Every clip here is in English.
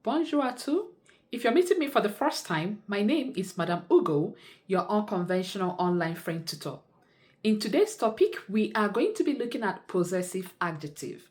Bonjour à tous. If you're meeting me for the first time, my name is Madame Ugo, your unconventional online friend tutor. In today's topic, we are going to be looking at possessive adjective.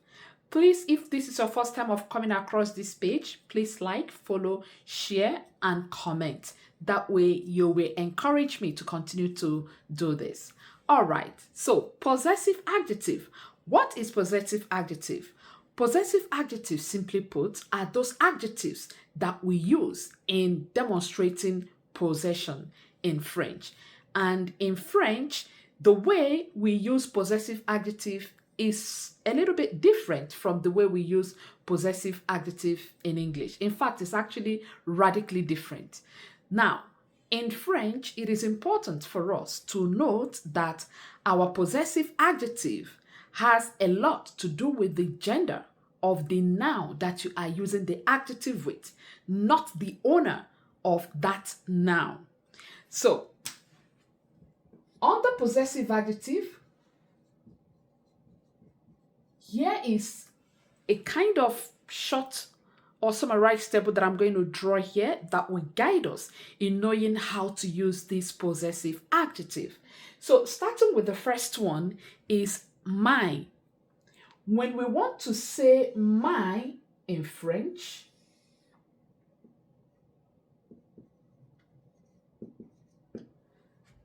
Please, if this is your first time of coming across this page, please like, follow, share, and comment. That way, you will encourage me to continue to do this. All right, so possessive adjective. What is possessive adjective? Possessive adjectives, simply put, are those adjectives that we use in demonstrating possession in French. And in French, the way we use possessive adjective is a little bit different from the way we use possessive adjective in English. In fact, it's actually radically different. Now, in French, it is important for us to note that our possessive adjective has a lot to do with the gender of the noun that you are using the adjective with, not the owner of that noun. So, under possessive adjective, here is a kind of short or summarized table that I'm going to draw here that will guide us in knowing how to use this possessive adjective. So starting with the first one is my. When we want to say my in French,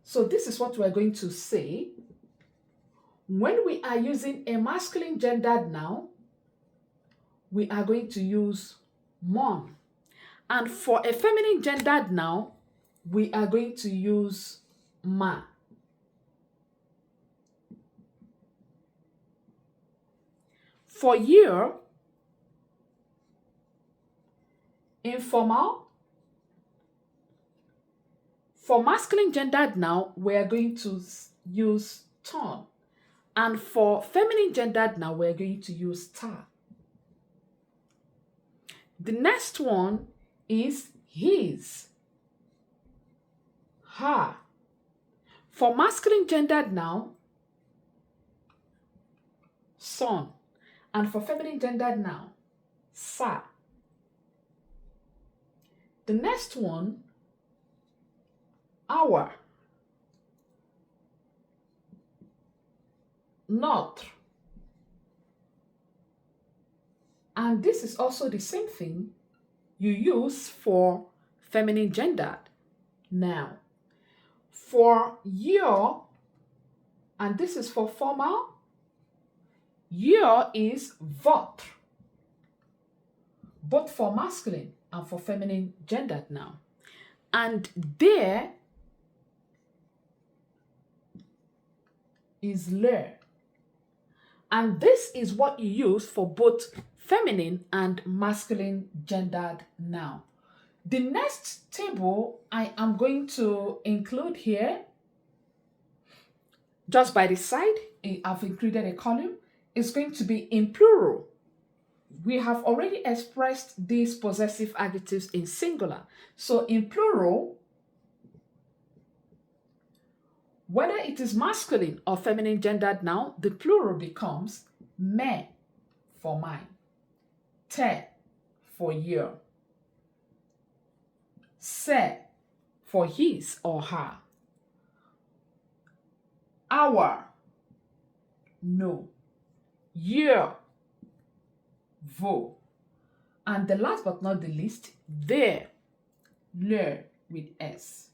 so this is what we're going to say. When we are using a masculine gendered noun, we are going to use mon. And for a feminine gendered noun, we are going to use ma. For year, informal. For masculine gendered noun, we are going to use ton. And for feminine gendered noun, we're going to use ta. The next one is his, her. For masculine gendered noun, son. And for feminine gendered noun, sa. The next one, our, notre. And this is also the same thing you use for feminine gendered noun. For your, and this is for formal, your is votre, both for masculine and for feminine gendered noun. And there is leur. And this is what you use for both feminine and masculine gendered noun. The next table I am going to include here, just by the side, I've included a column, is going to be in plural. We have already expressed these possessive adjectives in singular. So in plural, whether it is masculine or feminine gendered noun, the plural becomes me for mine, te for your, se for his or her, our, no, your, vos, and the last but not the least, their, leur with s.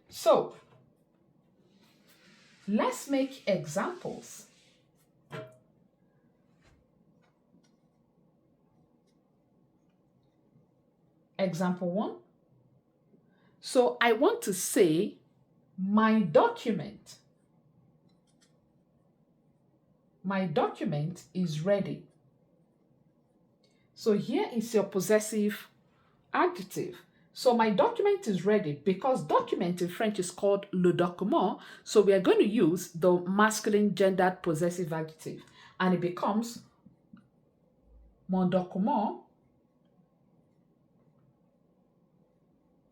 So, let's make examples. Example 1. So I want to say my document. My document is ready. So here is your possessive adjective. So my document is ready because document in French is called le document. So we are going to use the masculine gendered possessive adjective and it becomes mon document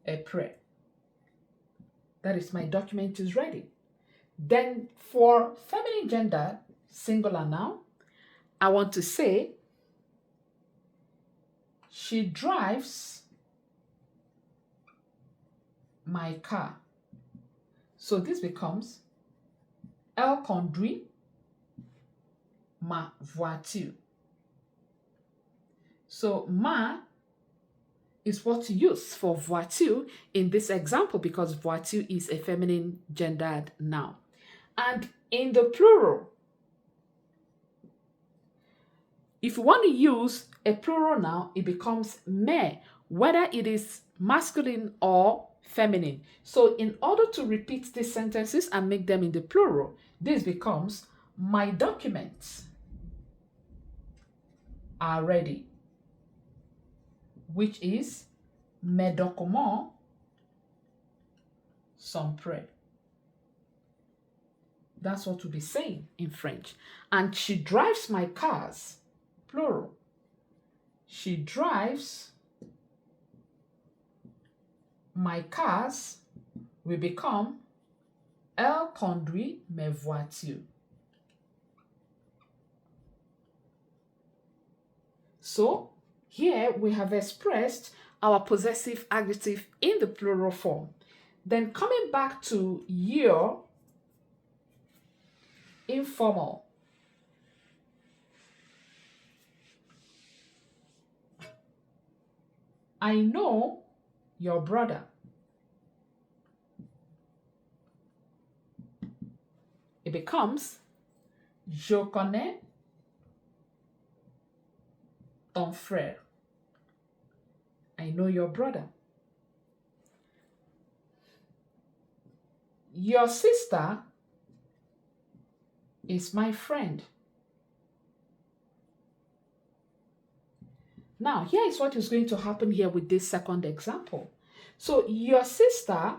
est prêt. That is, my document is ready. Then for feminine gender, singular noun, I want to say She drives my car. So this becomes elle conduit ma voiture. So ma is what you use for voiture in this example because voiture is a feminine gendered noun. And in the plural, if you want to use a plural noun, it becomes me, whether it is masculine or feminine. So in order to repeat these sentences and make them in the plural, this becomes my documents are ready, which is mes documents sont prêts. That's what we'll be saying in French. And she drives my cars, plural. She drives my cars will become elle conduit mes voitures. So here we have expressed our possessive adjective in the plural form. Then coming back to your informal. I know your brother. It becomes je connais ton frère. I know your brother. Your sister is my friend. Now, here is what is going to happen here with this second example. So, your sister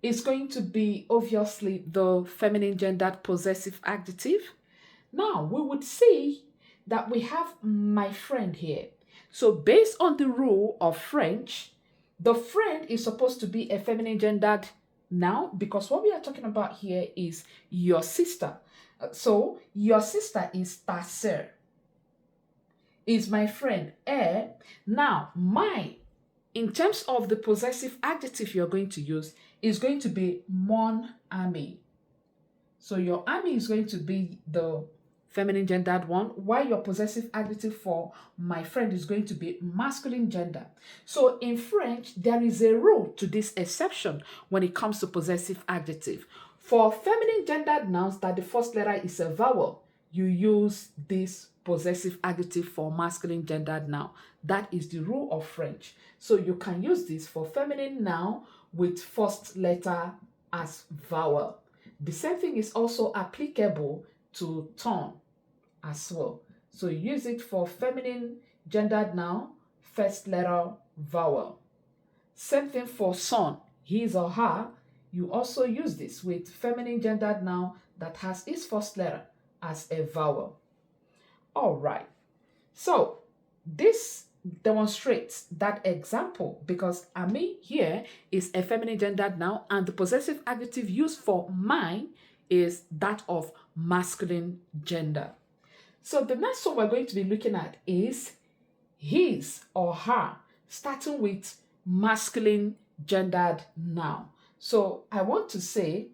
is going to be obviously the feminine gendered possessive adjective. Now, we would see that we have my friend here. So, based on the rule of French, the friend is supposed to be a feminine gendered noun because what we are talking about here is your sister. So, your sister is ta sœur. Is my friend. Now, my, in terms of the possessive adjective you're going to use, is going to be mon ami. So your ami is going to be the feminine gendered one, while your possessive adjective for my friend is going to be masculine gender. So in French, there is a rule to this exception when it comes to possessive adjective. For feminine gendered nouns that the first letter is a vowel, you use this possessive adjective for masculine gendered noun. That is the rule of French. So you can use this for feminine noun with first letter as vowel. The same thing is also applicable to ton as well. So you use it for feminine gendered noun, first letter vowel. Same thing for son, his or her. You also use this with feminine gendered noun that has its first letter as a vowel. All right. So this demonstrates that example because ami here is a feminine gendered noun and the possessive adjective used for mine is that of masculine gender. So the next one we're going to be looking at is his or her, starting with masculine gendered noun. So I want to say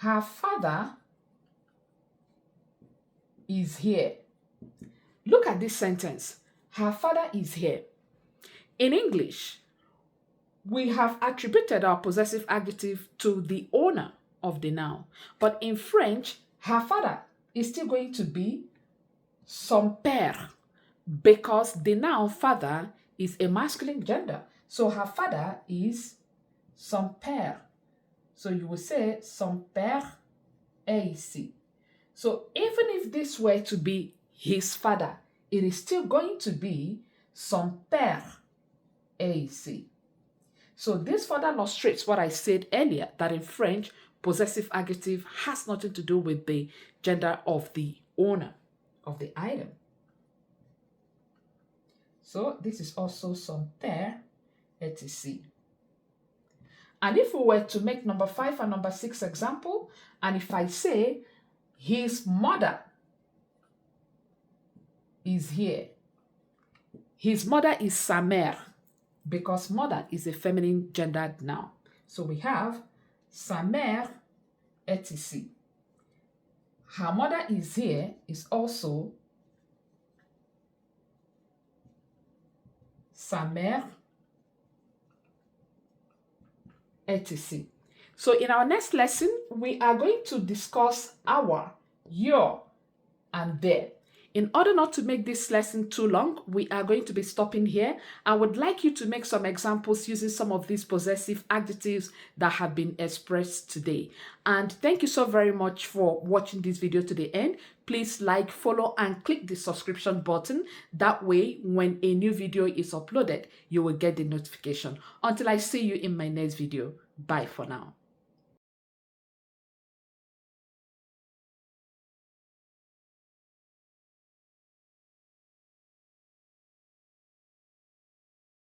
her father is here. Look at this sentence. Her father is here. In English, we have attributed our possessive adjective to the owner of the noun. But in French, her father is still going to be son père because the noun father is a masculine gender. So her father is son père. So you will say son père est ici. So even if this were to be his father, it is still going to be son père est ici. So this further illustrates what I said earlier, that in French, possessive adjective has nothing to do with the gender of the owner of the item. So this is also son père est ici. And if we were to make number 5 and number 6 example, and if I say his mother is here. His mother is sa mère, because mother is a feminine gendered noun. So we have sa mère est ici. Her mother is here is also sa mère est ici. So in our next lesson, we are going to discuss our, your, and their. In order not to make this lesson too long, we are going to be stopping here. I would like you to make some examples using some of these possessive adjectives that have been expressed today. And thank you so very much for watching this video to the end. Please like, follow, and click the subscription button. That way, when a new video is uploaded, you will get the notification. Until I see you in my next video. Bye for now.